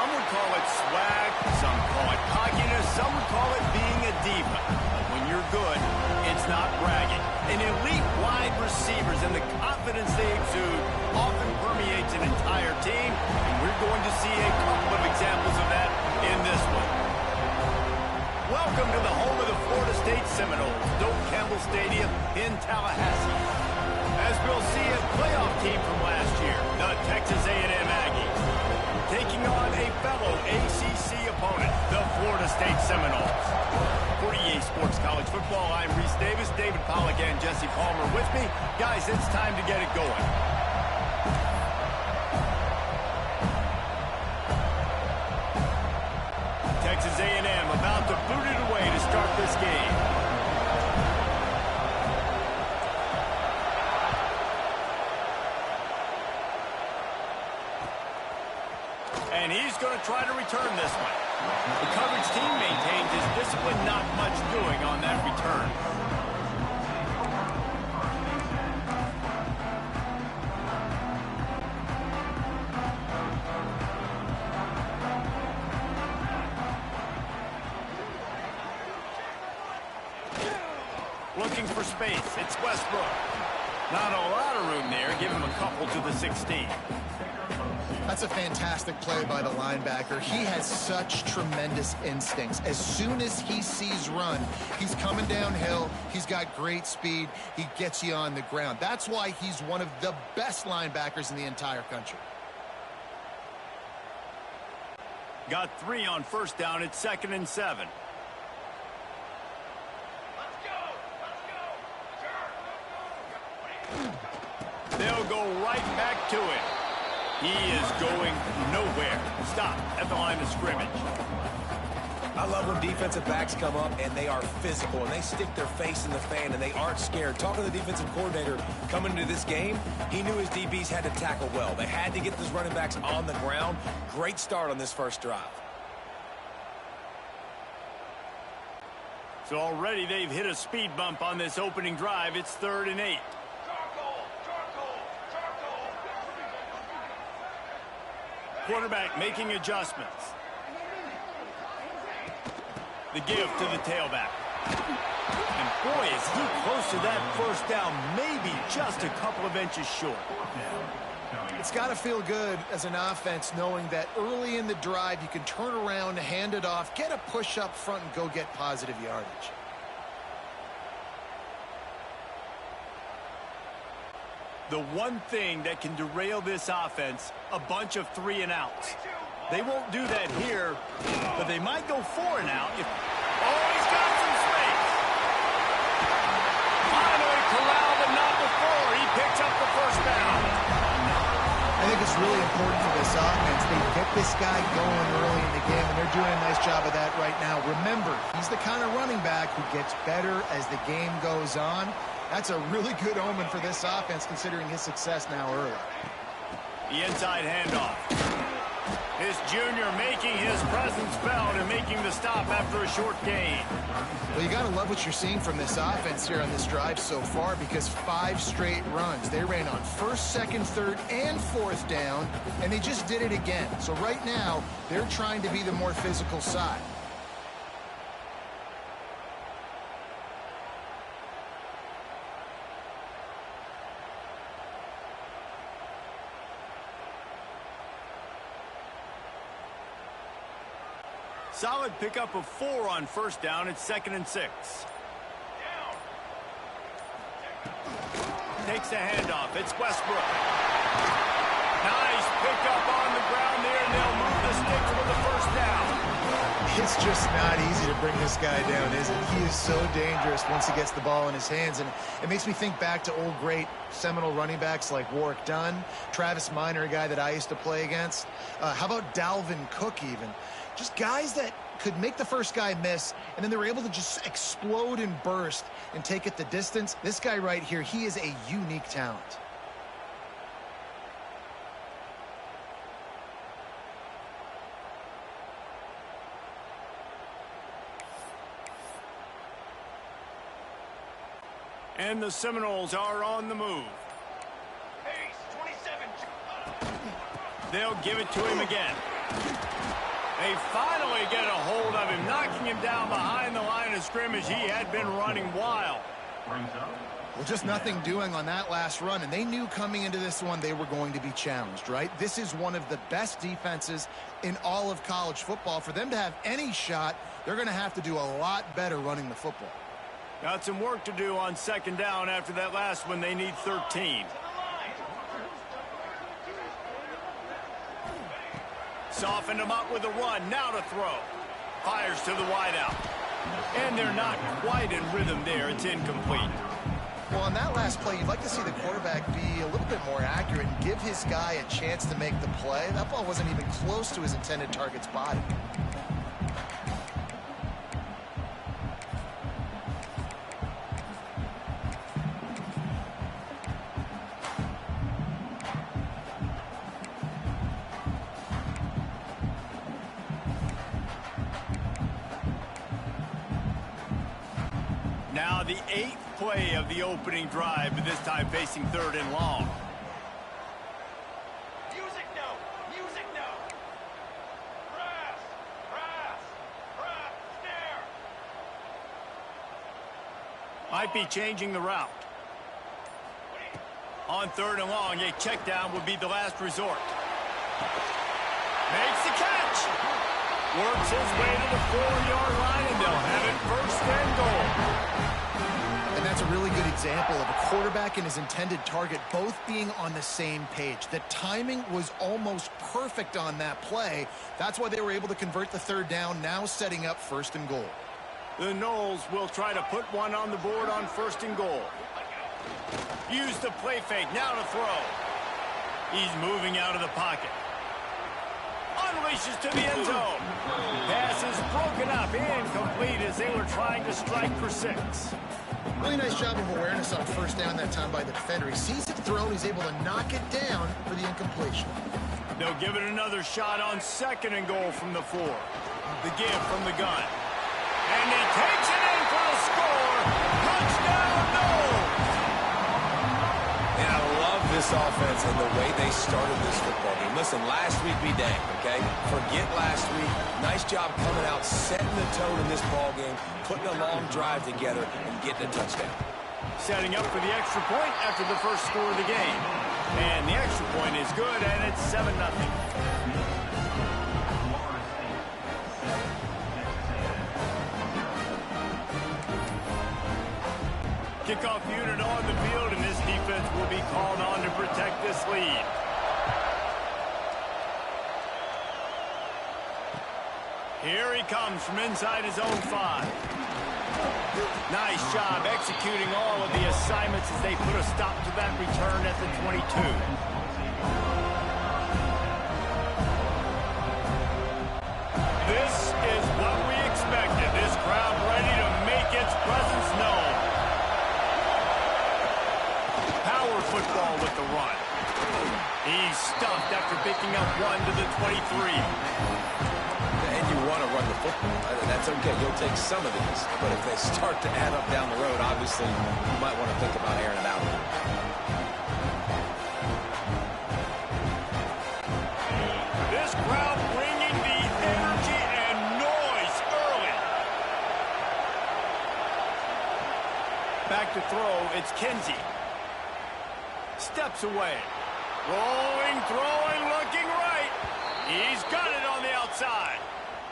Some would call it swag, some call it cockiness, some would call it being a diva. But when you're good, it's not bragging. And elite wide receivers and the confidence they exude often permeates an entire team, and we're going to see a couple of examples of that in this one. Welcome to the home of the Florida State Seminoles, Doak Campbell Stadium in Tallahassee. As we'll see a playoff team from last year, the Texas A&M Aggies, taking on a fellow ACC opponent, the Florida State Seminoles. For EA Sports College Football, I'm Reese Davis, David Pollack, and Jesse Palmer with me. Guys, it's time to get it going. Texas A&M about to boot it away to start this game. And he's going to try to return this one. The coverage team maintains his discipline, not much doing on that return. Looking for space. It's Westbrook. Not a lot of room there. Give him a couple to the 16. That's a fantastic play by the linebacker. He has such tremendous instincts. As soon as he sees run, he's coming downhill. He's got great speed. He gets you on the ground. That's why he's one of the best linebackers in the entire country. Got 3 on first down. It's 2nd and 7. They'll go right back to it. He is going nowhere. Stop at the line of scrimmage. I love when defensive backs come up and they are physical and they stick their face in the fan and they aren't scared. Talking to the defensive coordinator coming into this game, he knew his DBs had to tackle well. They had to get those running backs on the ground. Great start on this first drive. So already they've hit a speed bump on this opening drive. It's 3rd and 8. Quarterback making adjustments. The give to the tailback. And boy, is he close to that first down, maybe just a couple of inches short. It's got to feel good as an offense knowing that early in the drive you can turn around, hand it off, get a push up front, and go get positive yardage. The one thing that can derail this offense, a bunch of 3 and outs. They won't do that here, but they might go 4 and out. Oh, he's got some space. Finally corralled, but not before. He picks up the first down. I think it's really important for this offense. They get this guy going early in the game, and they're doing a nice job of that right now. Remember, he's the kind of running back who gets better as the game goes on. That's a really good omen for this offense, considering his success now early. The inside handoff. This junior making his presence felt and making the stop after a short gain. Well, you got to love what you're seeing from this offense here on this drive so far, because 5 straight runs. They ran on 1st, 2nd, 3rd, and 4th down, and they just did it again. So right now, they're trying to be the more physical side. Solid pickup of 4 on first down. It's 2nd and 6. Takes the handoff. It's Westbrook. Nice pickup on the ground there, and they'll move the sticks for the first down. It's just not easy to bring this guy down, is it? He is so dangerous once he gets the ball in his hands, and it makes me think back to old great Seminole running backs like Warwick Dunn, Travis Minor, a guy that I used to play against. How about Dalvin Cook even? Just guys that could make the first guy miss, and then they were able to just explode and burst and take it the distance. This guy right here, he is a unique talent. And the Seminoles are on the move. They'll give it to him again. They finally get a hold of him, knocking him down behind the line of scrimmage. He had been running wild. Well, just nothing doing on that last run, and they knew coming into this one they were going to be challenged, right? This is one of the best defenses in all of college football. For them to have any shot, they're going to have to do a lot better running the football. Got some work to do on second down after that last one. They need 13. Softened him up with a run. Now to throw. Fires to the wideout. And they're not quite in rhythm there. It's incomplete. Well, on that last play, you'd like to see the quarterback be a little bit more accurate and give his guy a chance to make the play. That ball wasn't even close to his intended target's body. Now the 8th play of the opening drive, but this time facing 3rd and long. Music note! Music note! Press! Press! Press! Snare! Might be changing the route. On 3rd and long, a check down would be the last resort. Makes the catch! Works his way to the 4-yard line, and they'll have it 1st and goal. And that's a really good example of a quarterback and his intended target both being on the same page. The timing was almost perfect on that play. That's why they were able to convert the 3rd down, now setting up 1st and goal. The Noles will try to put one on the board on 1st and goal. Use the play fake, now to throw. He's moving out of the pocket. Unleashes to the end zone. Pass is broken up, incomplete as they were trying to strike for 6. Really nice job of awareness on 1st down that time by the defender. He sees it thrown, he's able to knock it down for the incompletion. They'll give it another shot on 2nd and goal from the 4. The give from the gun. And he takes it in for the score. Touchdown, Noles! And I love this offense and the way they started this football game. Listen, last week be danged, okay? Forget last week. Nice job coming out, setting the tone in this ball game, putting a long drive together, and getting a touchdown. Setting up for the extra point after the first score of the game. And the extra point is good, and it's 7-0. Kickoff unit on the field, and this defense will be called on to protect this lead. Here he comes from inside his own 5. Nice job executing all of the assignments as they put a stop to that return at the 22. This is what we expected. This crowd ready to make its presence known. Power football with the run. He's stuffed after picking up 1 to the 23. And you want to run the football. That's okay. You'll take some of these. But if they start to add up down the road, obviously, you might want to think about airing it out. This crowd bringing the energy and noise early. Back to throw. It's Kinsey. Steps away. Rolling, throwing, looking right. He's got it on the outside.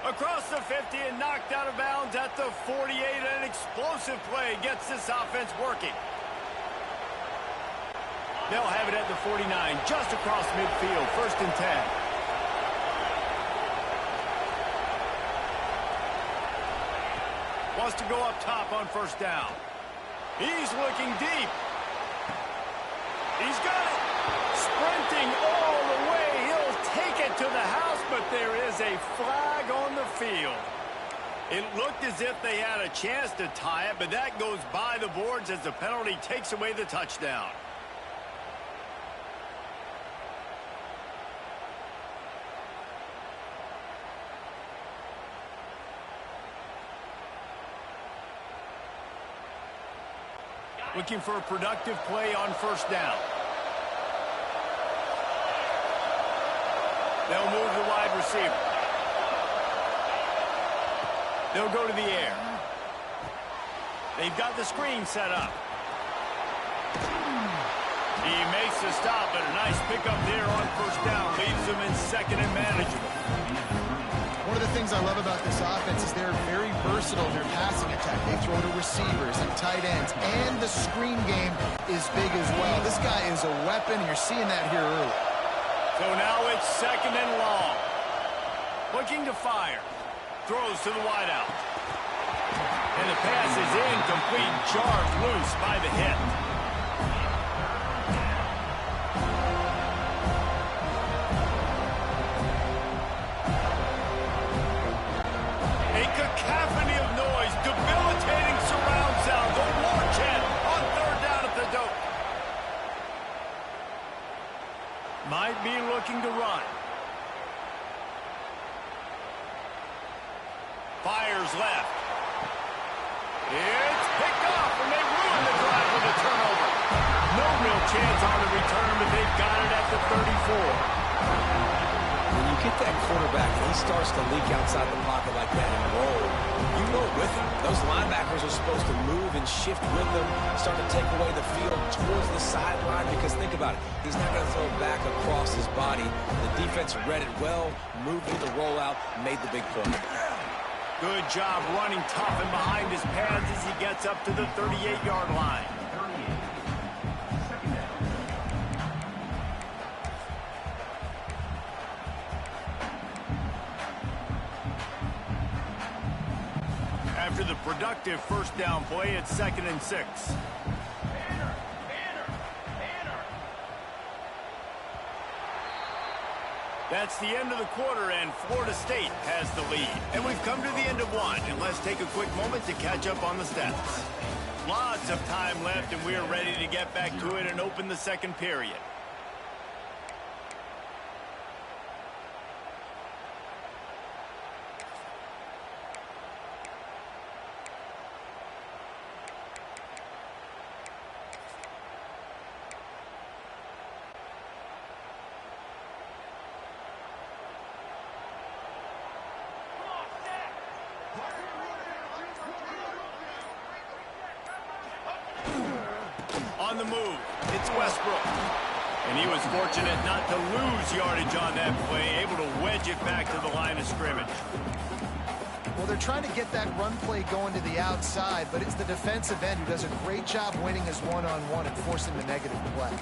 Across the 50 and knocked out of bounds at the 48. An explosive play gets this offense working. They'll have it at the 49, just across midfield, 1st and 10. Wants to go up top on 1st down. He's looking deep. He's got it. Sprinting all the way. He'll take it to the house, but there is a flag on the field. It looked as if they had a chance to tie it, but that goes by the boards as the penalty takes away the touchdown. Looking for a productive play on 1st down. They'll move the wide receiver. They'll go to the air. They've got the screen set up. He makes the stop, but a nice pickup there on first down. Leaves them in second and manageable. One of the things I love about this offense is they're very versatile in their passing attack. They throw to receivers and tight ends, and the screen game is big as well. This guy is a weapon. You're seeing that here early. So now it's second and long. Looking to fire. Throws to the wideout. And the pass is incomplete. Charged loose by the hit. A cacophony of noise, debilitating surround sound. The war chant on third down at the dope. Might be looking to run. Fires left. It's picked off, and they ruin the drive with a turnover. No real chance on the return, but they've got it at the 34. When you get that quarterback and he starts to leak outside the pocket like that and roll, you know it with him. Those linebackers are supposed to move and shift with them, start to take away the field towards the sideline, because think about it, he's not going to throw back across his body. The defense read it well, moved with the rollout, made the big play. Good job running tough and behind his pads as he gets up to the 38-yard line. After the productive first down play, it's 2nd and 6. That's the end of the quarter, and Florida State has the lead. And we've come to the end of one, and let's take a quick moment to catch up on the stats. Lots of time left, and we are ready to get back to it and open the second period. On the move, it's Westbrook. And he was fortunate not to lose yardage on that play, able to wedge it back to the line of scrimmage. Well, they're trying to get that run play going to the outside, but it's the defensive end who does a great job winning his one-on-one and forcing the negative play.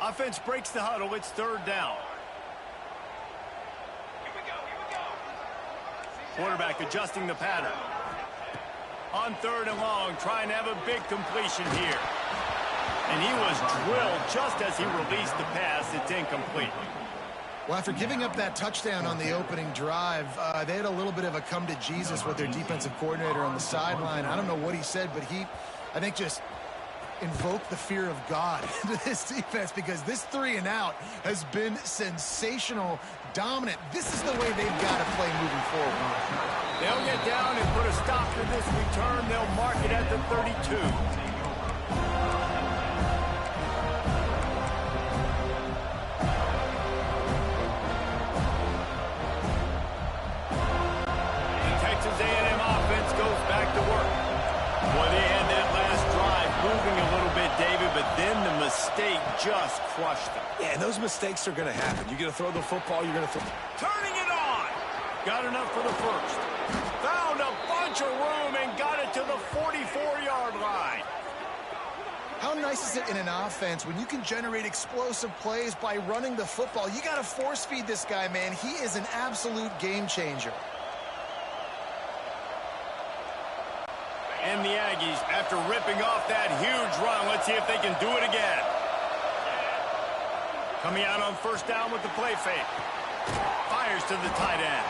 Offense breaks the huddle. It's third down. Quarterback adjusting the pattern. On third and long, trying to have a big completion here. And he was drilled just as he released the pass. It's incomplete. Well, after giving up that touchdown on the opening drive, they had a little bit of a come to Jesus with their defensive coordinator on the sideline. I don't know what he said, but he, I think, just invoked the fear of God into this defense, because this 3 and out has been sensational, dominant. This is the way they've got to play moving forward. They'll get down and put a stop to this return. They'll mark it at the 32. Texas A&M offense goes back to work. Boy, they had that last drive moving a little bit, David, but then the mistake just crushed them. Yeah, and those mistakes are going to happen. You're going to throw the football, you're going to throw. Turning it on. Got enough for the first. Found a bunch of room and got it to the 44-yard line. How nice is it in an offense when you can generate explosive plays by running the football? You got to force feed this guy, man. He is an absolute game changer. And the Aggies, after ripping off that huge run, let's see if they can do it again. Coming out on first down with the play fake. Fires to the tight end.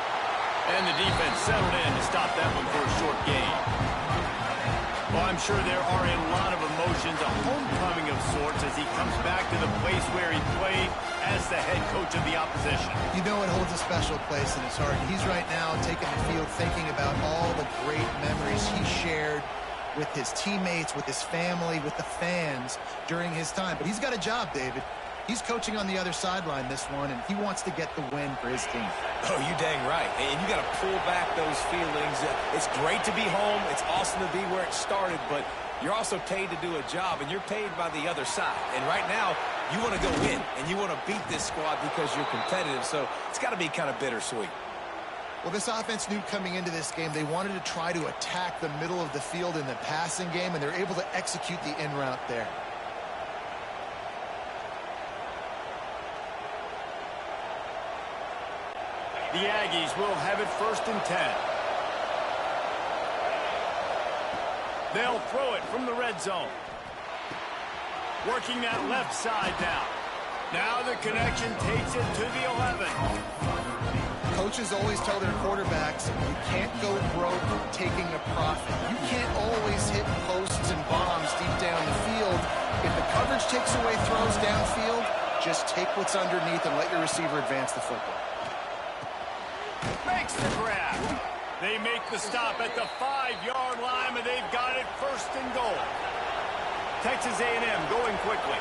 And the defense settled in to stop that one for a short gain. Well, I'm sure there are a lot of emotions, a homecoming of sorts, as he comes back to the place where he played as the head coach of the opposition. You know it holds a special place in his heart. He's right now taking the field thinking about all the great memories he shared with his teammates, with his family, with the fans during his time. But he's got a job, David. He's coaching on the other sideline this one, and he wants to get the win for his team. Oh, you dang right. And you got to pull back those feelings. It's great to be home. It's awesome to be where it started, but you're also paid to do a job, and you're paid by the other side. And right now, you want to go win, and you want to beat this squad because you're competitive, so it's got to be kind of bittersweet. Well, this offense knew coming into this game they wanted to try to attack the middle of the field in the passing game, and they're able to execute the in route there. The Aggies will have it 1st and 10. They'll throw it from the red zone. Working that left side now. Now the connection takes it to the 11. Coaches always tell their quarterbacks, you can't go broke taking a profit. You can't always hit posts and bombs deep down the field. If the coverage takes away throws downfield, just take what's underneath and let your receiver advance the football. Makes the grab. They make the stop at the 5-yard line, and they've got it 1st and goal. Texas A&M going quickly.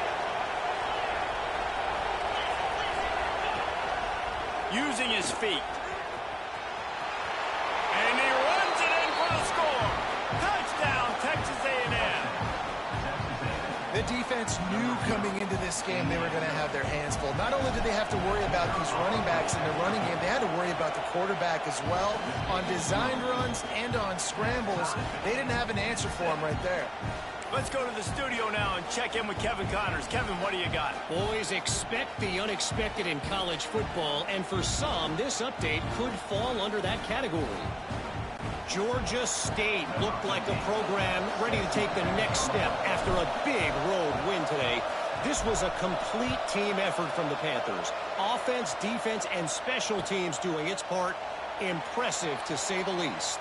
Using his feet. And he runs it in for the score. Touchdown, Texas A&M. The defense knew coming into this game they were going to have their hands full. Not only did they have to worry about these running backs in the running game, they had to worry about the quarterback as well. On designed runs and on scrambles, they didn't have an answer for him right there. Let's go to the studio now and check in with Kevin Connors. Kevin, what do you got? Boys, expect the unexpected in college football, and for some, this update could fall under that category. Georgia State looked like a program ready to take the next step after a big road win today. This was a complete team effort from the Panthers. Offense, defense, and special teams doing its part. Impressive, to say the least.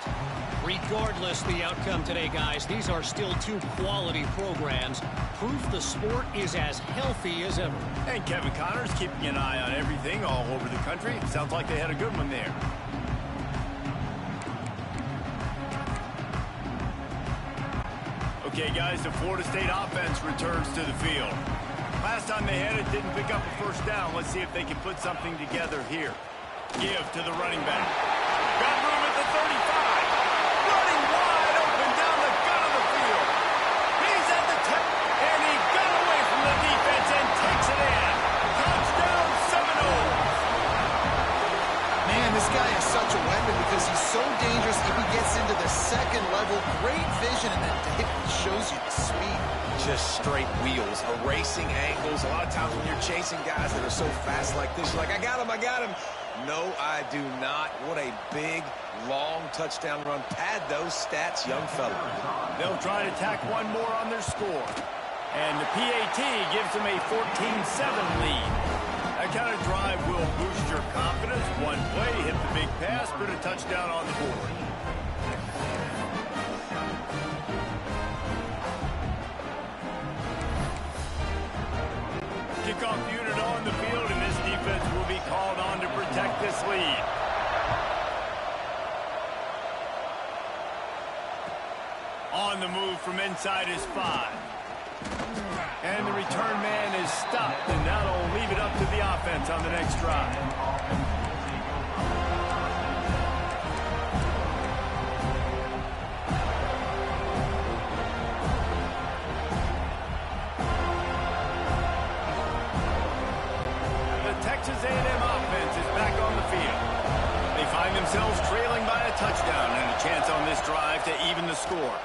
Regardless the outcome today, guys, these are still two quality programs. Proof the sport is as healthy as ever. And Kevin Connors keeping an eye on everything all over the country. Sounds like they had a good one there. Okay, guys, the Florida State offense returns to the field. Last time they had it, didn't pick up a 1st down. Let's see if they can put something together here. Give to the running back. Got room at the 35. Running wide open down the gut of the field. He's at the 10. And he got away from the defense and takes it in. Touchdown, Seminoles. Man, this guy is such a weapon because he's so dangerous if he gets into the second level. Great vision, and then it shows you the speed. Just straight wheels, erasing angles. A lot of times when you're chasing guys that are so fast like this, you're like, I got him, I got him. No, I do not. What a big, long touchdown run. Pad those stats, young fella. They'll try to tack one more on their score. And the PAT gives them a 14-7 lead. That kind of drive will boost your confidence. One play, hit the big pass, put a touchdown on the board. Kickoff unit on the field, and this defense will be called on to protect this lead. On the move from inside his 5. And the return man is stopped, and that'll leave it up to the offense on the next drive. Texas A&M offense is back on the field. They find themselves trailing by a touchdown and a chance on this drive to even the score.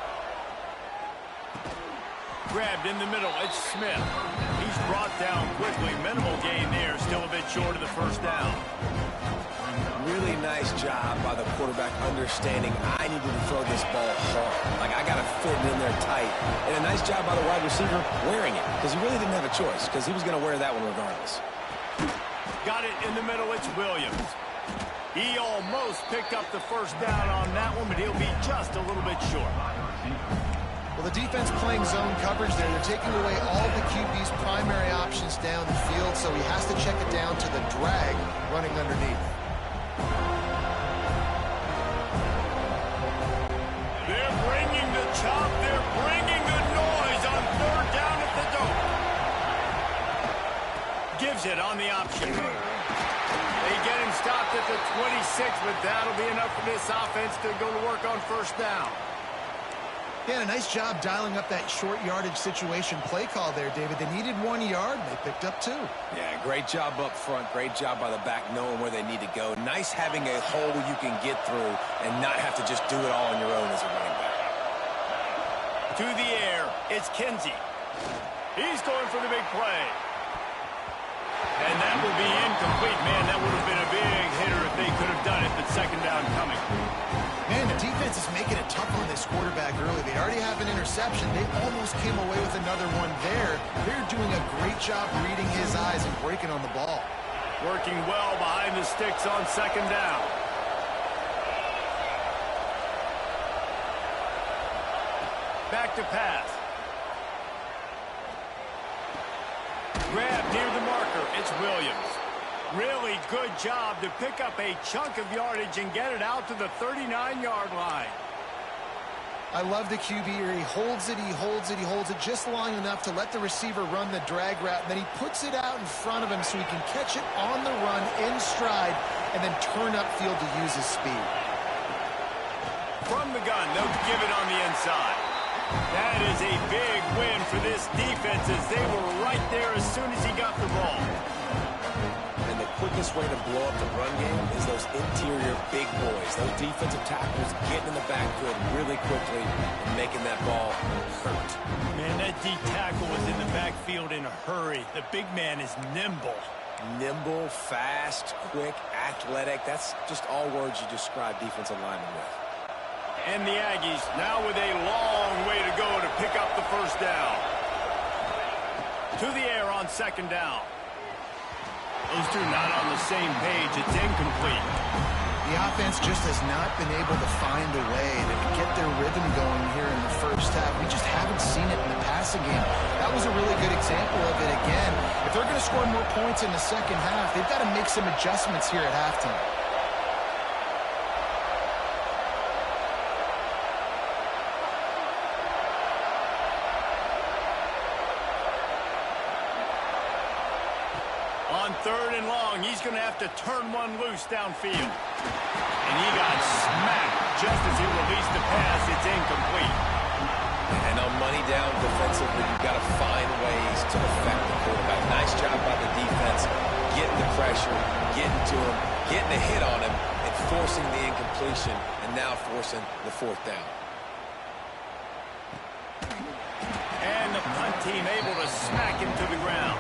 Grabbed in the middle, it's Smith. He's brought down quickly. Minimal gain there, still a bit short of the 1st down. Really nice job by the quarterback understanding I needed to throw this ball hard. Like, I got to fit it in there tight. And a nice job by the wide receiver wearing it, because he really didn't have a choice, because he was going to wear that one regardless. Got it in the middle, it's Williams. He almost picked up the 1st down on that one, but he'll be just a little bit short. Well, the defense playing zone coverage there. They're taking away all the QB's primary options down the field, so he has to check it down to the drag running underneath. They're bringing the chop. They're moves it on the option. They get him stopped at the 26, but that'll be enough for this offense to go to work on first down. Yeah, a nice job dialing up that short yardage situation play call there, David. They needed 1 yard, and they picked up 2. Yeah, great job up front. Great job by the back knowing where they need to go. Nice having a hole you can get through and not have to just do it all on your own as a running back. To the air, it's Kinsey. He's going for the big play. And that will be incomplete. Man, that would have been a big hitter if they could have done it, but second down coming. Man, the defense is making it tough on this quarterback early. They already have an interception. They almost came away with another one there. They're doing a great job reading his eyes and breaking on the ball. Working well behind the sticks on second down. Back to pass. Grab near the marker. It's Williams. Really good job to pick up a chunk of yardage and get it out to the 39-yard line. I love the QB here. He holds it, he holds it, he holds it just long enough to let the receiver run the drag route. And then he puts it out in front of him so he can catch it on the run in stride and then turn upfield to use his speed. From the gun, they'll give it on the inside. That is a big win for this defense as they were right there as soon as he got the ball. And the quickest way to blow up the run game is those interior big boys, those defensive tackles getting in the backfield really quickly and making that ball hurt. Man, that D tackle was in the backfield in a hurry. The big man is nimble. Nimble, fast, quick, athletic. That's just all words you describe defensive linemen with. And the Aggies now with a long way to go to pick up the first down. To the air on second down. Those two not on the same page. It's incomplete. The offense just has not been able to find a way to get their rhythm going here in the first half. We just haven't seen it in the passing game. That was a really good example of it again. If they're going to score more points in the second half, they've got to make some adjustments here at halftime. On third and long, he's going to have to turn one loose downfield. And he got smacked just as he released the pass. It's incomplete. And on money down defensively, you've got to find ways to affect the quarterback. Nice job by the defense, getting the pressure, getting to him, getting a hit on him, and forcing the incompletion, and now forcing the fourth down. And the punt team able to smack him to the ground.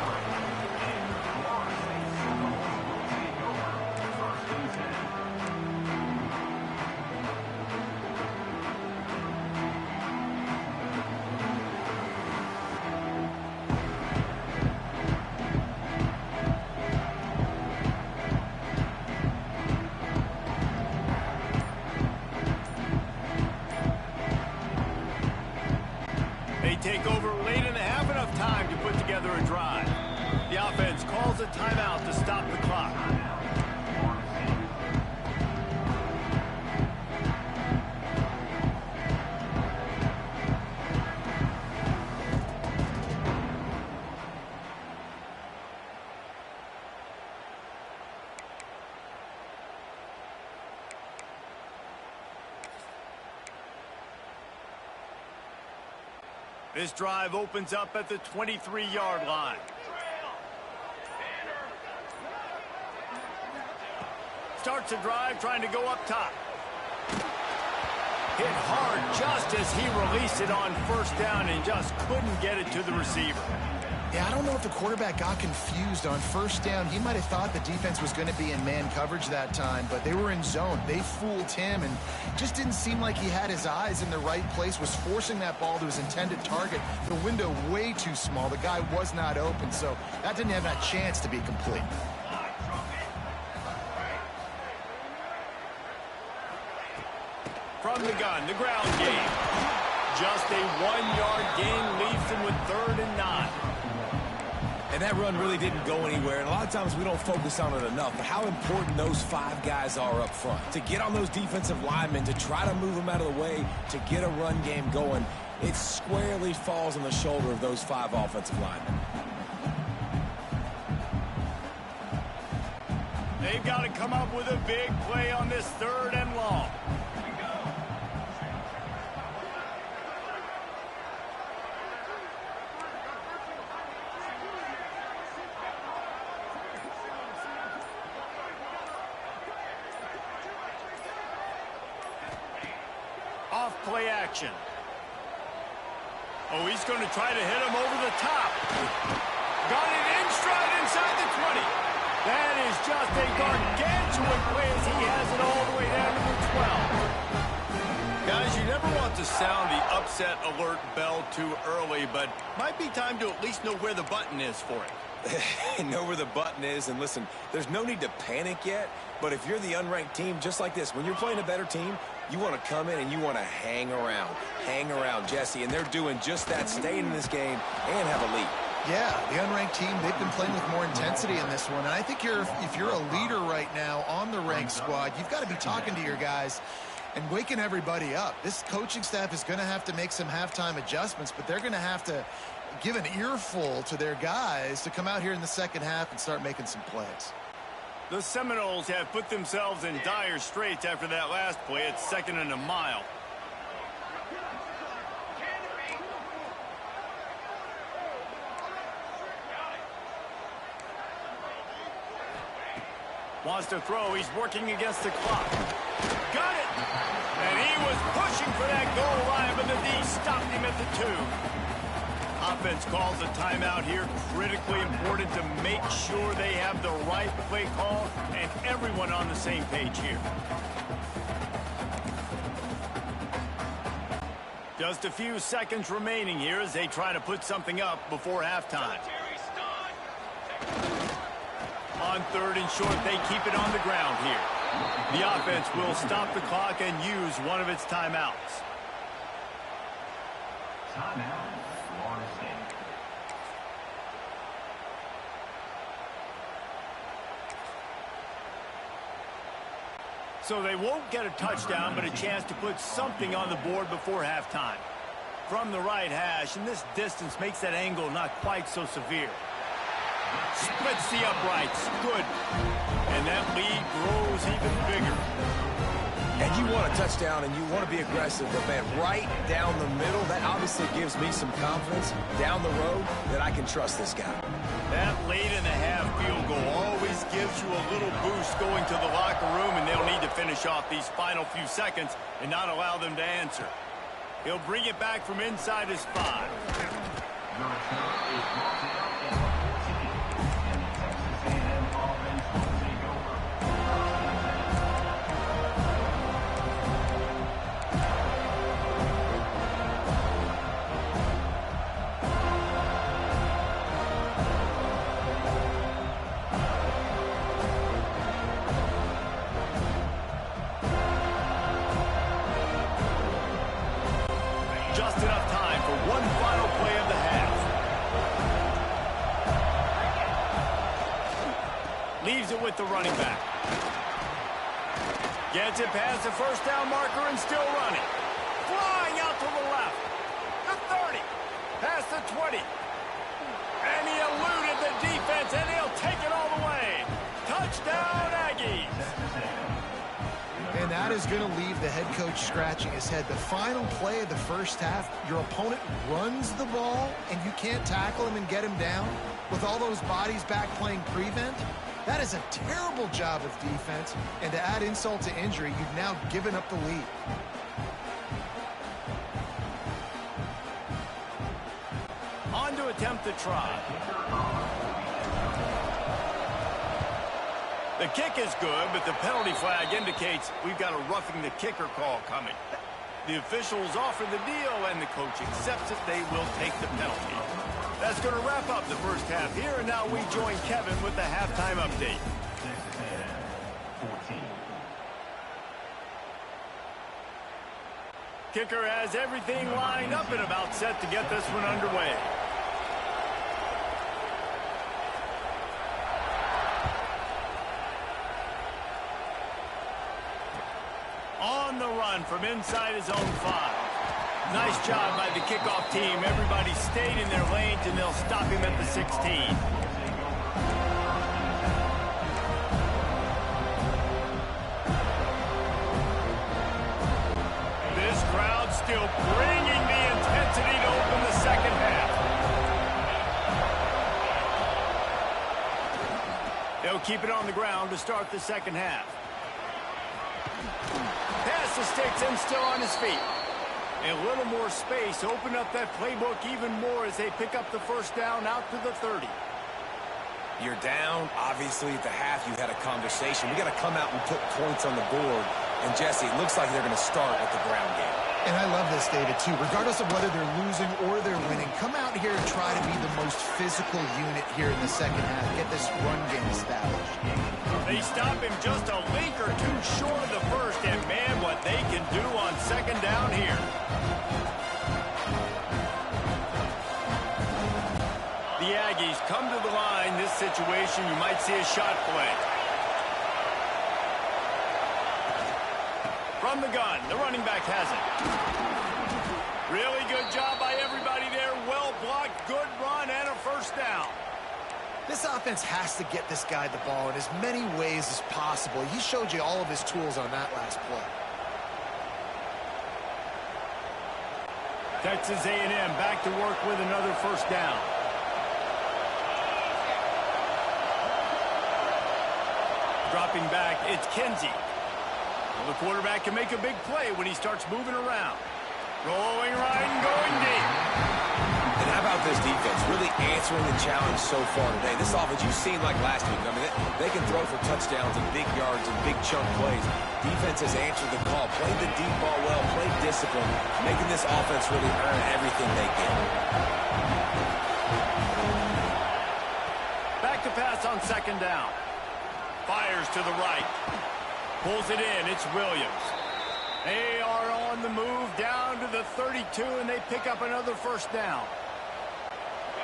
They take over late and have enough time to put together a drive. The offense calls a timeout to stop the clock. This drive opens up at the 23-yard line. Starts a drive trying to go up top. Hit hard just as he released it on first down and just couldn't get it to the receiver. Yeah, I don't know if the quarterback got confused on first down. He might have thought the defense was going to be in man coverage that time, but they were in zone. They fooled him and just didn't seem like he had his eyes in the right place, was forcing that ball to his intended target. The window way too small. The guy was not open, so that didn't have that chance to be complete. From the gun, the ground game. Just a 1-yard gain leaves him with 3rd and 9. And that run really didn't go anywhere, and a lot of times we don't focus on it enough, but how important those 5 guys are up front. To get on those defensive linemen, to try to move them out of the way, to get a run game going, it squarely falls on the shoulder of those 5 offensive linemen. they've got to come up with a big play on this 3rd and long. Off play action. Oh, he's going to try to hit him over the top. Got it in stride inside the 20. That is just a gargantuan play as he has it all the way down to the 12. Guys, you never want to sound the upset alert bell too early, but might be time to at least know where the button is for it. Know where the button is, and listen, there's no need to panic yet, but if you're the unranked team, just like this, when you're playing a better team, you want to come in and you want to hang around, Jesse, and they're doing just that, staying in this game and have a lead. Yeah, the unranked team, they've been playing with more intensity in this one, and I think if you're a leader right now on the ranked squad, you've got to be talking to your guys and waking everybody up. This coaching staff is going to have to make some halftime adjustments, but they're going to have to give an earful to their guys to come out here in the second half and start making some plays. The Seminoles have put themselves in dire straits after that last play. It's 2nd and a mile. Wants to throw. He's working against the clock. Got it! And he was pushing for that goal line, but the D stopped him at the 2. Offense calls a timeout here. Critically important to make sure they have the right play call and everyone on the same page here. Just a few seconds remaining here as they try to put something up before halftime. On 3rd and short, they keep it on the ground here. The offense will stop the clock and use one of its timeouts. Timeout, Florida State. So they won't get a touchdown, but a chance to put something on the board before halftime. From the right hash, and this distance makes that angle not quite so severe. Splits the uprights. Good. And that lead grows even bigger. And you want a touchdown and you want to be aggressive, but man, right down the middle, that obviously gives me some confidence down the road that I can trust this guy. That late in the half field goal always gives you a little boost going to the locker room, and they'll need to finish off these final few seconds and not allow them to answer. He'll bring it back from inside his 5. Just enough time for one final play of the half. Leaves it with the running back. Gets it past the first down marker and still running. Flying out to the left. The 30. Past the 20. And he eluded the defense, and he'll take it all the way. Touchdown, Aggies. And that is going to leave the head coach scratching his head. The final play of the first half, your opponent runs the ball, and you can't tackle him and get him down with all those bodies back playing prevent. That is a terrible job of defense, and to add insult to injury, you've now given up the lead. On to attempt the try. The kick is good, but the penalty flag indicates we've got a roughing the kicker call coming. The officials offer the deal, and the coach accepts it. They will take the penalty. That's going to wrap up the first half here, and now we join Kevin with the halftime update. Kicker has everything lined up and about set to get this one underway. On the run from inside his own 5. Nice job by the kickoff team. Everybody stayed in their lanes, and they'll stop him at the 16. still bringing the intensity to open the second half. They'll keep it on the ground to start the second half. Pass the sticks and still on his feet. A little more space. Open up that playbook even more as they pick up the first down out to the 30. You're down. Obviously, at the half, you had a conversation. We got to come out and put points on the board. And, Jesse, it looks like they're going to start with the ground game. And I love this, David, too. Regardless of whether they're losing or they're winning, come out here and try to be the most physical unit here in the second half. Get this run game established. They stop him just a link or two short of the first, and man, what they can do on second down here. The Aggies come to the line. This situation, you might see a shot play. From the gun, the running back has it. Really good job by everybody there. Well blocked, good run, and a first down. This offense has to get this guy the ball in as many ways as possible. He showed you all of his tools on that last play. Texas A&M back to work with another first down. Dropping back, it's Kinsey. Well, the quarterback can make a big play when he starts moving around. Rolling right and going deep. And how about this defense really answering the challenge so far today? This offense, you've seen like last week. I mean, they can throw for touchdowns and big yards and big chunk plays. Defense has answered the call, played the deep ball well, played discipline, making this offense really earn everything they get. Back to pass on second down. Fires to the right. Pulls it in. It's Williams. They are on the move down to the 32, and they pick up another first down.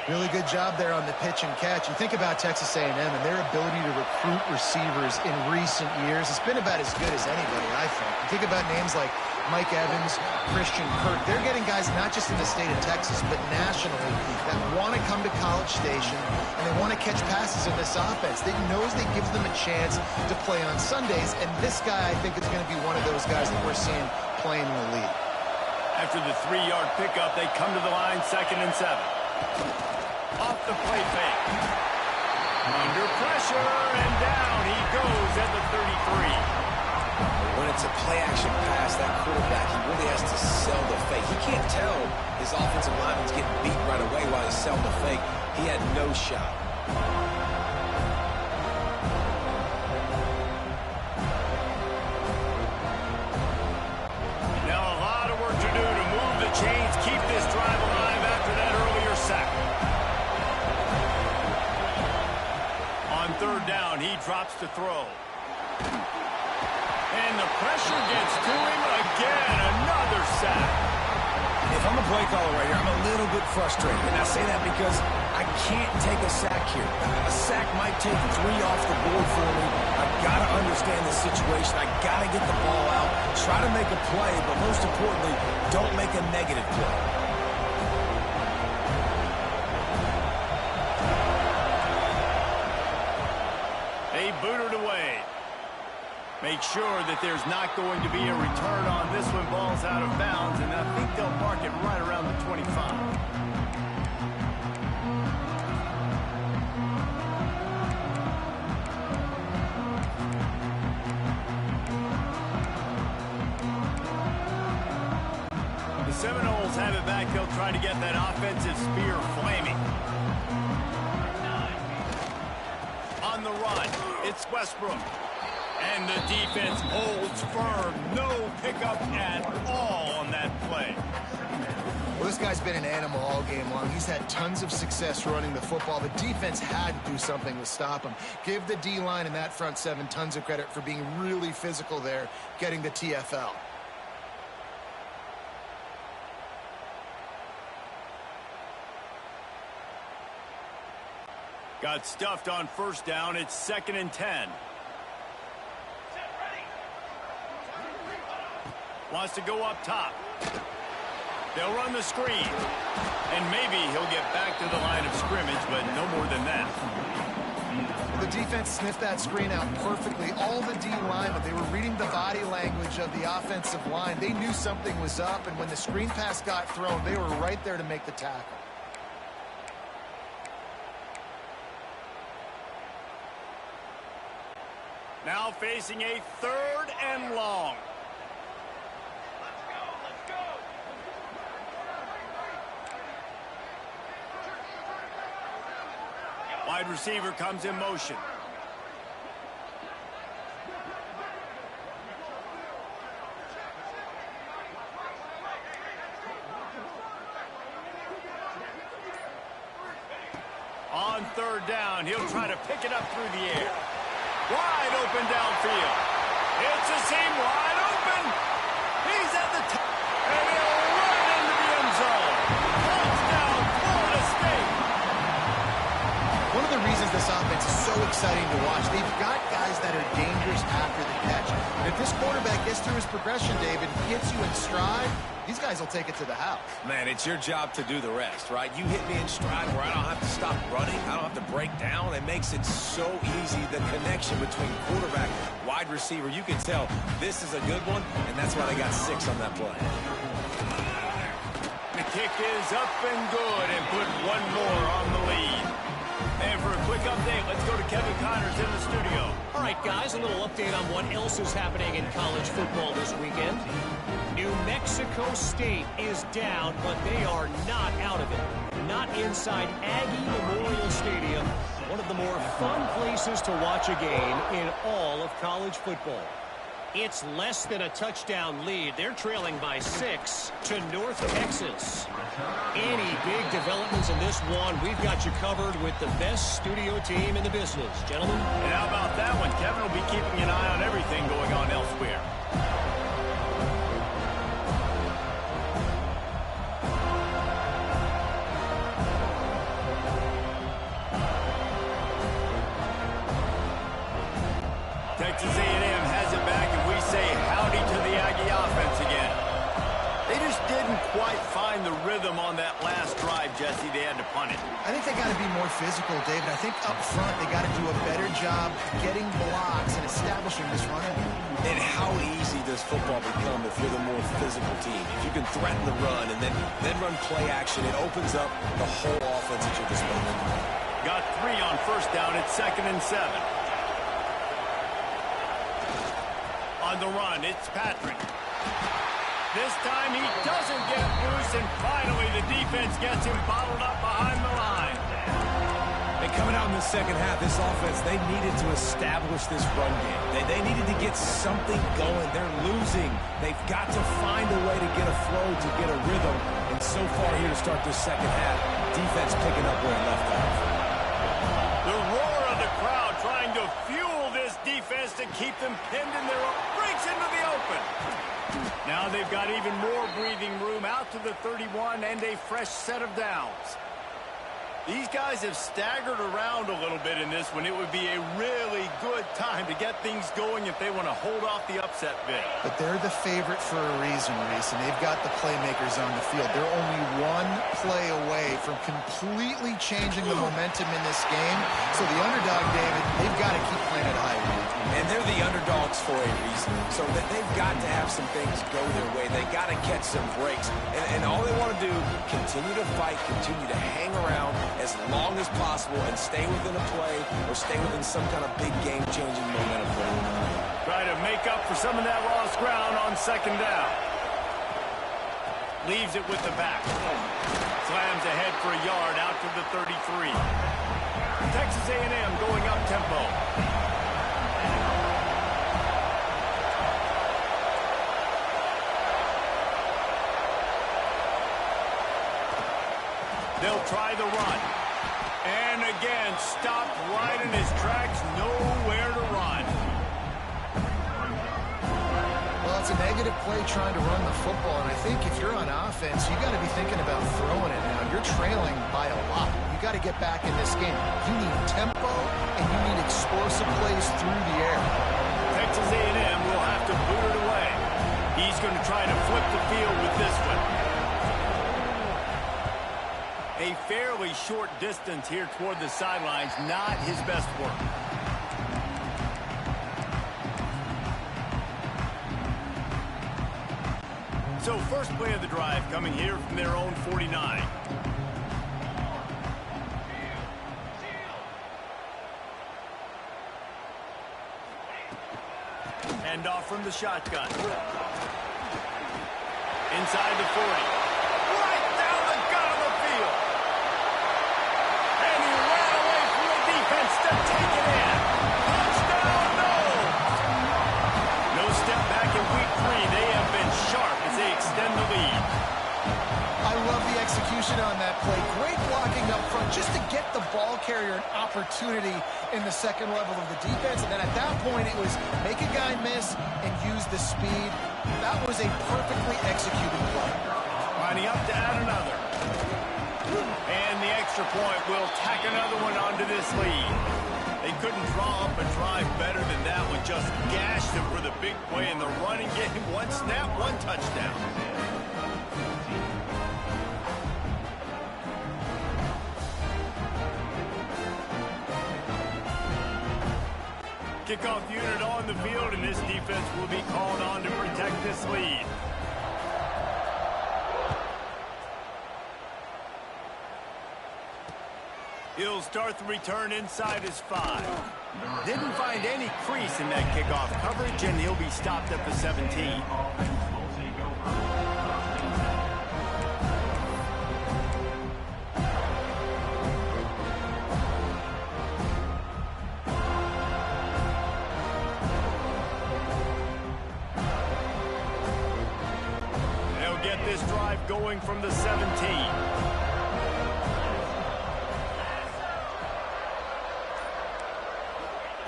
Really good job there on the pitch and catch. You think about Texas A&M and their ability to recruit receivers in recent years. It's been about as good as anybody, I think. You think about names like Mike Evans, Christian Kirk. They're getting guys not just in the state of Texas, but nationally that want to come to College Station and they want to catch passes in this offense. They knows they gives them a chance to play on Sundays, and this guy, I think, is going to be one of those guys that we're seeing playing in the league. After the 3-yard pickup, they come to the line, 2nd and 7. Off the play fake. Under pressure, and down he goes at the 33. When it's a play-action pass, that quarterback, he really has to sell the fake. He can't tell his offensive lineman's getting beat right away while he's selling the fake. He had no shot. Now a lot of work to do to move the chains, keep this drive alive after that earlier sack. On 3rd down, he drops to throw. And the pressure gets to him again. Another sack. If I'm a play caller right here, I'm a little bit frustrated. And I say that because I can't take a sack here. A sack might take 3 off the board for me. I've got to understand the situation. I've got to get the ball out, try to make a play, but most importantly, don't make a negative play. They boot it away. Make sure that there's not going to be a return on this one. Ball's out of bounds, and I think they'll mark it right around the 25. The Seminoles have it back. They'll try to get that offensive spear flaming. On the run, it's Westbrook. And the defense holds firm. No pickup at all on that play. Well, this guy's been an animal all game long. He's had tons of success running the football. The defense had to do something to stop him. Give the D-line and that front 7 tons of credit for being really physical there, getting the TFL. Got stuffed on 1st down. It's 2nd and 10. Wants to go up top. They'll run the screen. And maybe he'll get back to the line of scrimmage, but no more than that. The defense sniffed that screen out perfectly. All the D linemen, they were reading the body language of the offensive line. They knew something was up, and when the screen pass got thrown, they were right there to make the tackle. Now facing a 3rd and long. Wide receiver comes in motion. On 3rd down, he'll try to pick it up through the air. Wide open downfield. It's a seam wide open. He's at the top. And he'll run into the end zone. Touchdown, Florida State. One of the reasons this offense is so exciting to watch, they've got guys that are dangerous after the catch. And if this quarterback gets through his progression, David, gets you in stride, these guys will take it to the house. Man, it's your job to do the rest, right? You hit me in stride where I don't have to stop running. I don't have to break down. It makes it so easy, the connection between quarterback, wide receiver. You can tell this is a good one, and that's why they got 6 on that play. The kick is up and good and put one more on the lead. And for a quick update, let's go to Kevin Connors in the studio. All right, guys, a little update on what else is happening in college football this weekend. New Mexico State is down, but they are not out of it. Not inside Aggie Memorial Stadium, one of the more fun places to watch a game in all of college football. It's less than a touchdown lead. They're trailing by 6 to North Texas. Any big developments in this one, we've got you covered with the best studio team in the business. Gentlemen? And how about that one? Kevin will be keeping an eye on everything going on elsewhere. Texas A&M has it back, and we say howdy to the Aggie offense again. They just didn't quite find the rhythm on that last drive, Jesse. They had to punt it. I think they got to be more physical, David. I think up front they got to do a better job getting blocks and establishing this running game. And how easy does football become if you're the more physical team? If you can threaten the run and then run play action, it opens up the whole offense at your disposal. Got 3 on 1st down. It's 2nd and 7. On the run, it's Patrick. This time he doesn't get loose, and finally the defense gets him bottled up behind the line. And coming out in the second half, this offense, they needed to establish this run game. They needed to get something going. They're losing. They've got to find a way to get a flow, to get a rhythm. And so far here to start this second half, defense picking up where it left off. The roar of the crowd trying to fuel this defense to keep them pinned in their own. Breaks into the open. Now they've got even more breathing room out to the 31 and a fresh set of downs. These guys have staggered around a little bit in this one. It would be a really good time to get things going if they want to hold off the upset bid. But they're the favorite for a reason, Reese, and they've got the playmakers on the field. They're only one play away from completely changing the momentum in this game. So the underdog, David, they've got to keep playing at high rate. And they're the underdogs for a reason. So that they've got to have some things go their way. They got to catch some breaks. And all they want to do, continue to fight, continue to hang around as long as possible and stay within a play or stay within some kind of big game-changing momentum for them. Try to make up for some of that lost ground on 2nd down. Leaves it with the back. Slams ahead for a yard out to the 33. Texas A&M going up tempo. They'll try the run. And again, stopped right in his tracks, nowhere to run. Well, it's a negative play trying to run the football, and I think if you're on offense, you got to be thinking about throwing it now. You're trailing by a lot. You got to get back in this game. You need tempo, and you need explosive plays through the air. Texas A&M will have to boot it away. He's going to try to flip the field with this one. A fairly short distance here toward the sidelines, not his best work. So first play of the drive coming here from their own 49. Hand off from the shotgun. Inside the 40. Right down the gut of the field. And he ran away from the defense to take it in. Touchdown, no! No step back in week 3. They have been sharp as they extend the lead. I love the execution on that play. Great blocking up front just to get the ball carrier an opportunity in the second level of the defense. And then at that point, it was make a guy miss and use the speed. That was a perfectly executed play. Lining up to add another. And the extra point will tack another one onto this lead. They couldn't draw up a drive better than that one. Just gashed him for the big play in the running game. One snap, one touchdown. Kickoff unit on the field, and this defense will be called on to protect this lead. He'll start the return inside his 5. Didn't find any crease in that kickoff coverage, and he'll be stopped at the 17. This drive going from the 17.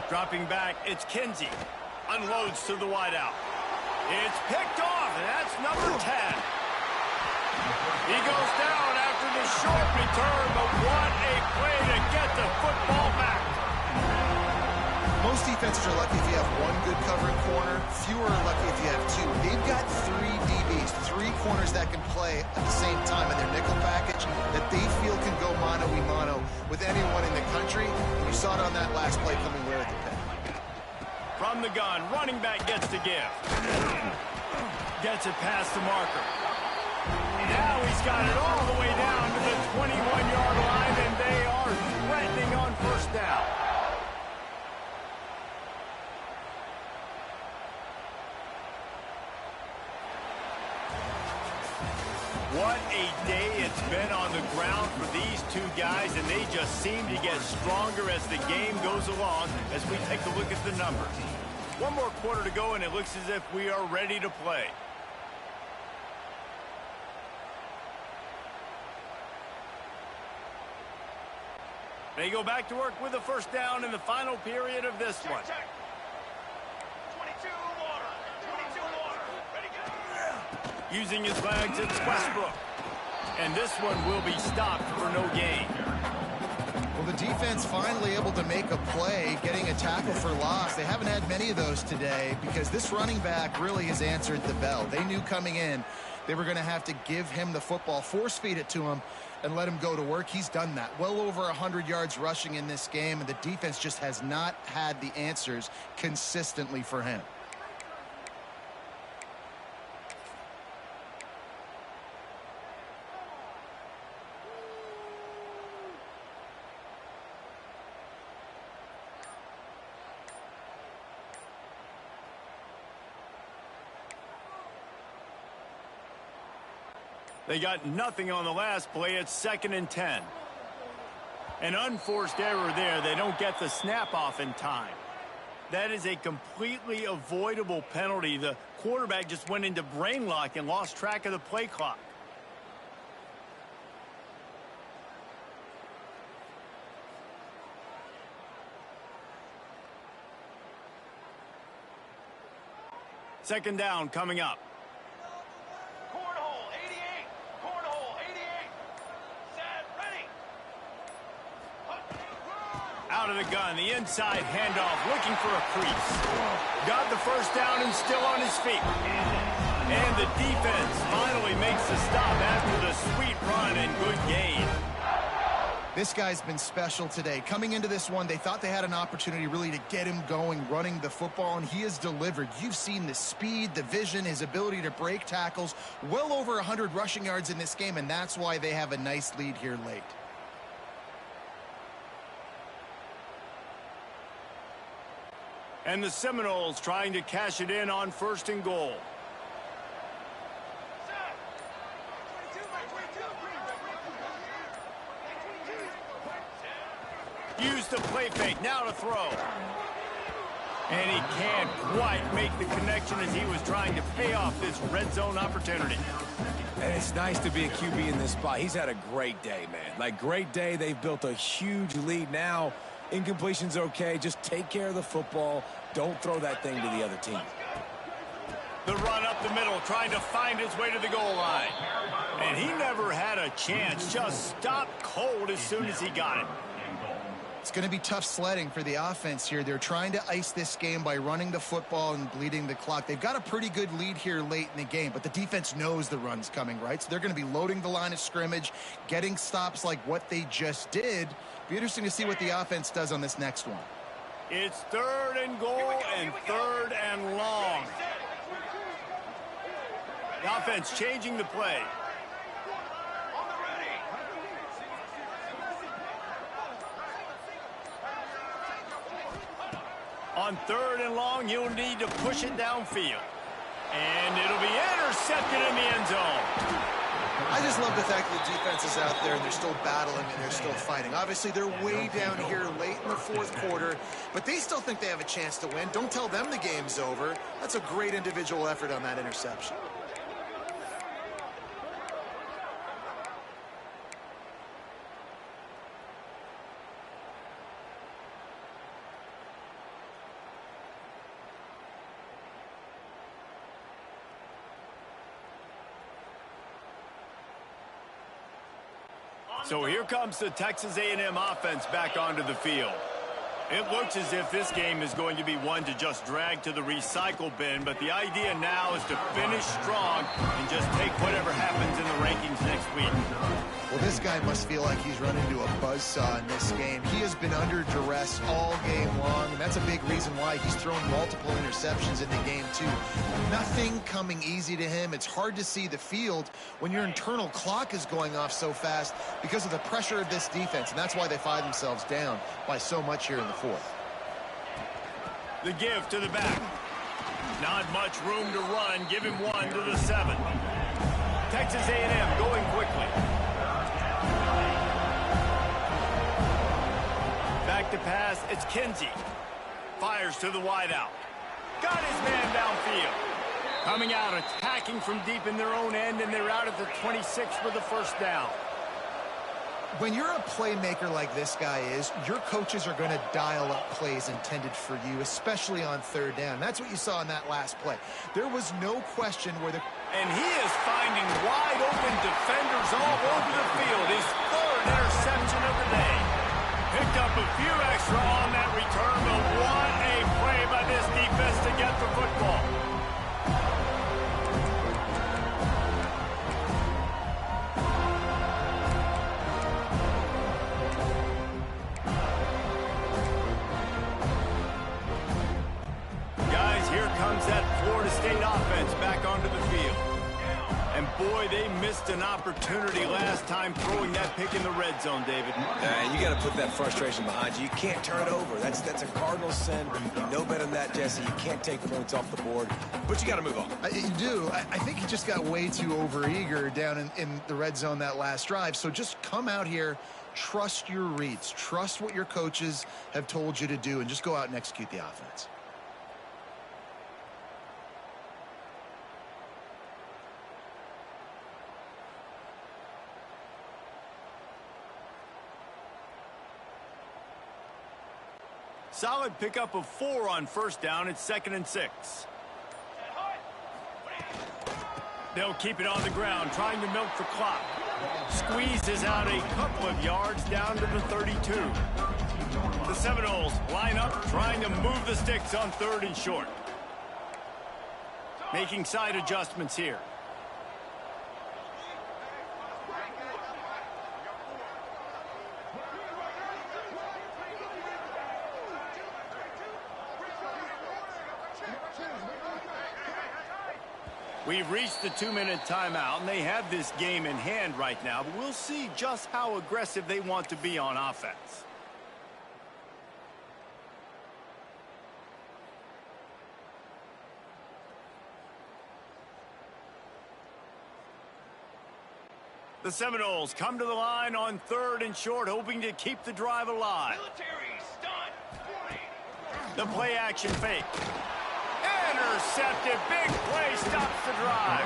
Dropping back, it's Kinsey. Unloads to the wideout. It's picked off, and that's number 10. He goes down after the short return, but what a play to get the football back. Most defenses are lucky if you have one good covering corner. Fewer are lucky if you have 2. They've got 3 DBs, 3 corners that can play at the same time in their nickel package that they feel can go mano-a-mano with anyone in the country. And you saw it on that last play coming where at the pin. From the gun, running back gets to give. Gets it past the marker. Now he's got it all the way down to the 21-yard line, and they are threatening on first down. What a day it's been on the ground for these 2 guys, and they just seem to get stronger as the game goes along as we take a look at the numbers. One more quarter to go, and it looks as if we are ready to play. They go back to work with a first down in the final period of this one. 22 water. 22 water. Ready, go. Using his legs, it's Westbrook. And this one will be stopped for no gain. Well, the defense finally able to make a play, getting a tackle for loss. They haven't had many of those today because this running back really has answered the bell. They knew coming in they were going to have to give him the football, force feed it to him, and let him go to work. He's done that. Well over 100 yards rushing in this game, and the defense just has not had the answers consistently for him. They got nothing on the last play. It's 2nd and 10. An unforced error there. They don't get the snap off in time. That is a completely avoidable penalty. The quarterback just went into brain lock and lost track of the play clock. Second down coming up. Out of the gun, the inside handoff, looking for a crease. Got the first down and still on his feet. And the defense finally makes the stop after the sweet run and good gain. This guy's been special today. Coming into this one, they thought they had an opportunity really to get him going, running the football, and he has delivered. You've seen the speed, the vision, his ability to break tackles, well over 100 rushing yards in this game, and that's why they have a nice lead here late. And the Seminoles trying to cash it in on 1st and goal. Use the play fake, now to throw. And he can't quite make the connection as he was trying to pay off this red zone opportunity. And it's nice to be a QB in this spot. He's had a great day, man. Like, great day. They've built a huge lead now. Incompletion's okay. Just take care of the football. Don't throw that thing to the other team. The run up the middle, trying to find his way to the goal line. And he never had a chance. Just stopped cold as soon as he got it. It's going to be tough sledding for the offense here. They're trying to ice this game by running the football and bleeding the clock. They've got a pretty good lead here late in the game, but the defense knows the run's coming, right? So they're going to be loading the line of scrimmage, getting stops like what they just did. Be interesting to see what the offense does on this next one. It's 3rd and goal and 3rd and long. The offense changing the play. On 3rd and long, you'll need to push it downfield. And it'll be intercepted in the end zone. I just love the fact that the defense is out there and they're still battling and they're still fighting. Obviously, they're way down here late in the 4th quarter, but they still think they have a chance to win. Don't tell them the game's over. That's a great individual effort on that interception. So here comes the Texas A&M offense back onto the field. It looks as if this game is going to be one to just drag to the recycle bin, but the idea now is to finish strong and just take whatever happens in the rankings next week. Well, this guy must feel like he's run into a buzzsaw in this game. He has been under duress all game long, and that's a big reason why he's thrown multiple interceptions in the game, too. Nothing coming easy to him. It's hard to see the field when your internal clock is going off so fast because of the pressure of this defense, and that's why they find themselves down by so much here in the 4th. The give to the back. Not much room to run. Give him 1 to the 7. Texas A&M going quickly. Back to pass, it's Kinsey. Fires to the wideout. Got his man downfield. Coming out, attacking from deep in their own end, and they're out at the 26 for the 1st down. When you're a playmaker like this guy is, your coaches are going to dial up plays intended for you, especially on 3rd down. That's what you saw in that last play. There was no question where the... And he is finding wide open defenders all over the field. His 3rd interception of the day. Picked up a few extra on that return, but what a play by this defense to get the football. Guys, here comes that Florida State offense back onto the field. And boy, they missed an opportunity last time throwing that pick in the red zone, David. You got to put that frustration behind you. You can't turn it over. That's a cardinal sin. You know better than that, Jesse. You can't take points off the board, but you got to move on. You do. I think he just got way too overeager down in the red zone that last drive. So just come out here, trust your reads, trust what your coaches have told you to do, and just go out and execute the offense. Solid pickup of 4 on 1st down. It's 2nd and 6. They'll keep it on the ground, trying to milk the clock. Squeezes out a couple of yards down to the 32. The Seminoles line up, trying to move the sticks on 3rd and short. Making side adjustments here. We've reached the 2-minute timeout, and they have this game in hand right now, but we'll see just how aggressive they want to be on offense. The Seminoles come to the line on 3rd and short, hoping to keep the drive alive. Military stunt. 40. The play action fake. Intercepted. Big play stops the drive.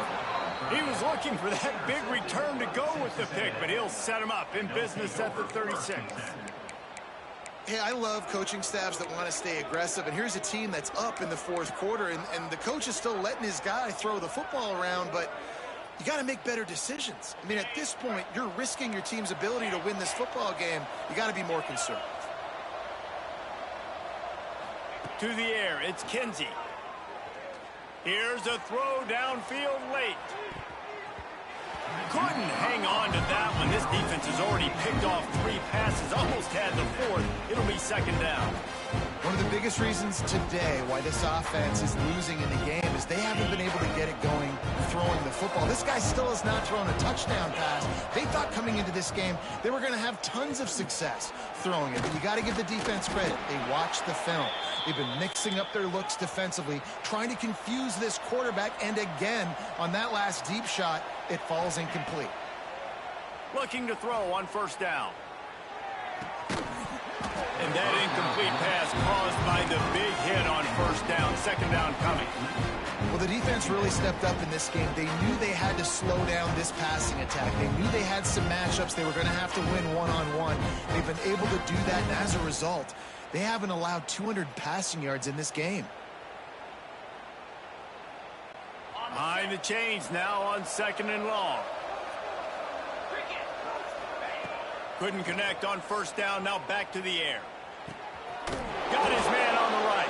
He was looking for that big return to go with the pick, but he'll set him up in business at the 36. Hey, I love coaching staffs that want to stay aggressive, and here's a team that's up in the 4th quarter, and the coach is still letting his guy throw the football around, but you got to make better decisions. I mean, at this point, you're risking your team's ability to win this football game. You got to be more conservative. To the air, it's Kinsey. Here's a throw downfield late. Couldn't hang on to that one. This defense has already picked off 3 passes, almost had the 4th. It'll be 2nd down. One of the biggest reasons today why this offense is losing in the game is they haven't been able to get it going throwing the football. This guy still has not thrown a touchdown pass. They thought coming into this game they were going to have tons of success throwing it, but you got to give the defense credit. They watched the film. They've been mixing up their looks defensively, trying to confuse this quarterback, and again, on that last deep shot, it falls incomplete. Looking to throw on 1st down. And that incomplete pass caused by the big hit on 1st down. 2nd down coming. Well, the defense really stepped up in this game. They knew they had to slow down this passing attack. They knew they had some matchups they were going to have to win one-on-one. They've been able to do that, and as a result, they haven't allowed 200 passing yards in this game. Behind the chains now on 2nd and long. Couldn't connect on 1st down. Now back to the air. Got his man on the right.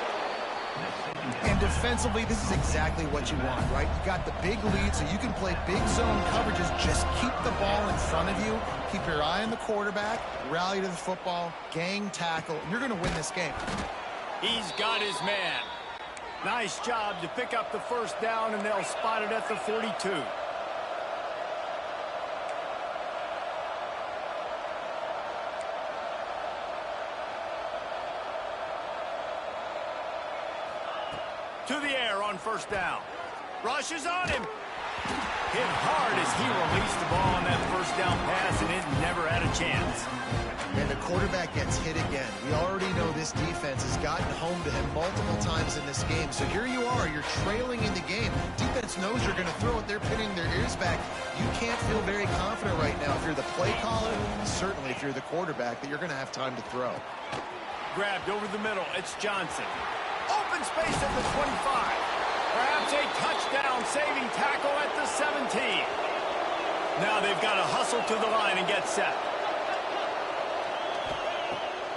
And defensively, this is exactly what you want, right? You got the big lead, so you can play big zone coverages. Just keep the ball in front of you. Keep your eye on the quarterback. Rally to the football. Gang tackle. You're going to win this game. He's got his man. Nice job to pick up the 1st down, and they'll spot it at the 42. To the air on 1st down. Rushes on him. Hit hard as he released the ball on that 1st down pass, and it never had a chance. And the quarterback gets hit again. We already know this defense has gotten home to him multiple times in this game. So here you are. You're trailing in the game. Defense knows you're going to throw it. They're pinning their ears back. You can't feel very confident right now if you're the play caller, certainly if you're the quarterback, that you're going to have time to throw. Grabbed over the middle. It's Johnson. Open space at the 25. Perhaps a touchdown-saving tackle at the 17. Now they've got to hustle to the line and get set.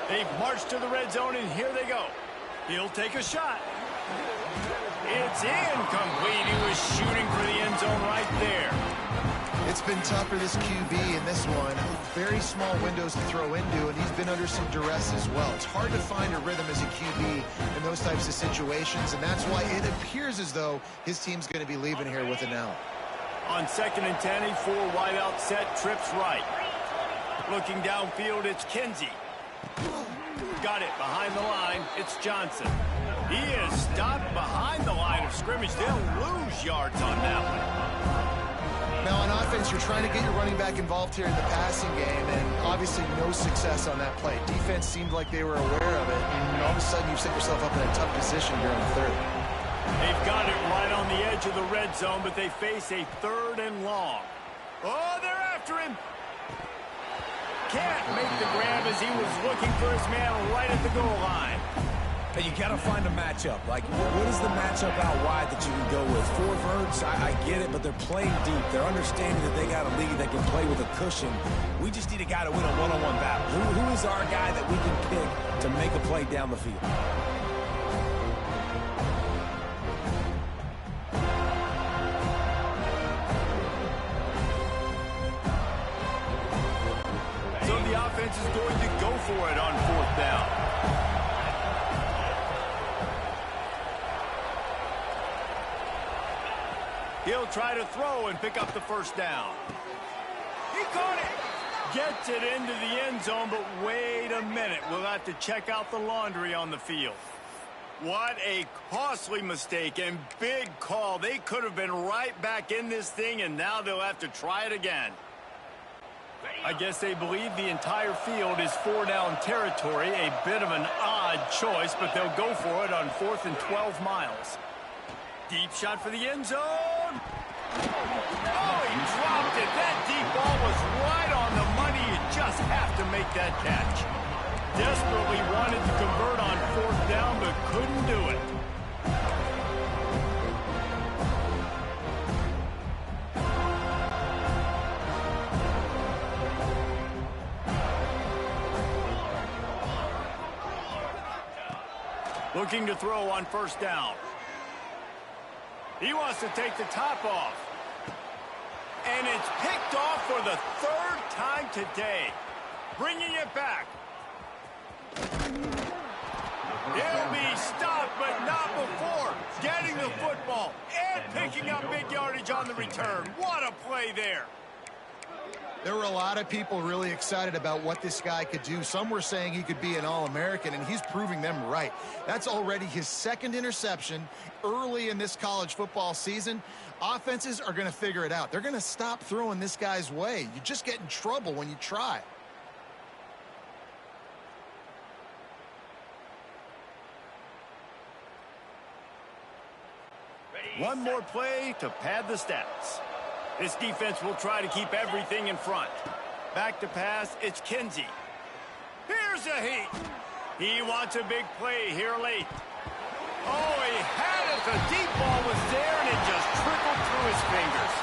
They've marched to the red zone, and here they go. He'll take a shot. It's incomplete. He was shooting for the end zone right there. It's been tough for this QB in this one. Very small windows to throw into, and he's been under some duress as well. It's hard to find a rhythm as a QB in those types of situations, and that's why it appears as though his team's going to be leaving here with an L. On 2nd and 10, a 4 wide out set, trips right. Looking downfield, it's Kinsey. Got it behind the line. It's Johnson. He is stopped behind the line of scrimmage. They'll lose yards on that one. Now on offense, you're trying to get your running back involved here in the passing game, and obviously no success on that play. Defense seemed like they were aware of it, and all of a sudden you've set yourself up in a tough position here on the 3rd. They've got it right on the edge of the red zone, but they face a 3rd and long. Oh, they're after him. Can't make the grab as he was looking for his man right at the goal line. Hey, you got to find a matchup. Like, what is the matchup out wide that you can go with? 4 verts, I get it, but they're playing deep. They're understanding that they got a lead that can play with a cushion. We just need a guy to win a one-on-one battle. Who is our guy that we can pick to make a play down the field? So the offense is going to go for it on 4th down. He'll try to throw and pick up the first down. He caught it. Gets it into the end zone, but wait a minute. We'll have to check out the laundry on the field. What a costly mistake and big call. They could have been right back in this thing, and now they'll have to try it again. I guess they believe the entire field is 4-down territory. A bit of an odd choice, but they'll go for it on 4th and 12 miles. Deep shot for the end zone. Oh, he dropped it. That deep ball was right on the money. You just have to make that catch. Desperately wanted to convert on 4th down, but couldn't do it. Looking to throw on 1st down. He wants to take the top off. And it's picked off for the 3rd time today. Bringing it back. He'll be stopped, but not before getting the football and picking up big yardage on the return. What a play there. There were a lot of people really excited about what this guy could do. Some were saying he could be an All-American, and he's proving them right. That's already his 2nd interception early in this college football season. Offenses are going to figure it out. They're going to stop throwing this guy's way. You just get in trouble when you try. One more play to pad the stats. This defense will try to keep everything in front. Back to pass, it's Kinsey. Here's a heat. He wants a big play here late. Oh, he had it. The deep ball was there, and it just trickled through his fingers.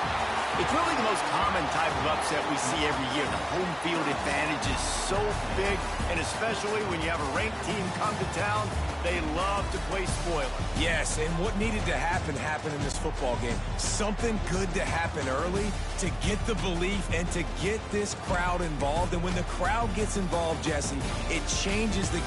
It's really the most common type of upset we see every year. The home field advantage is so big, and especially when you have a ranked team come to town, they love to play spoiler. Yes, and what needed to happen happened in this football game. Something good to happen early to get the belief and to get this crowd involved. And when the crowd gets involved, Jesse, it changes the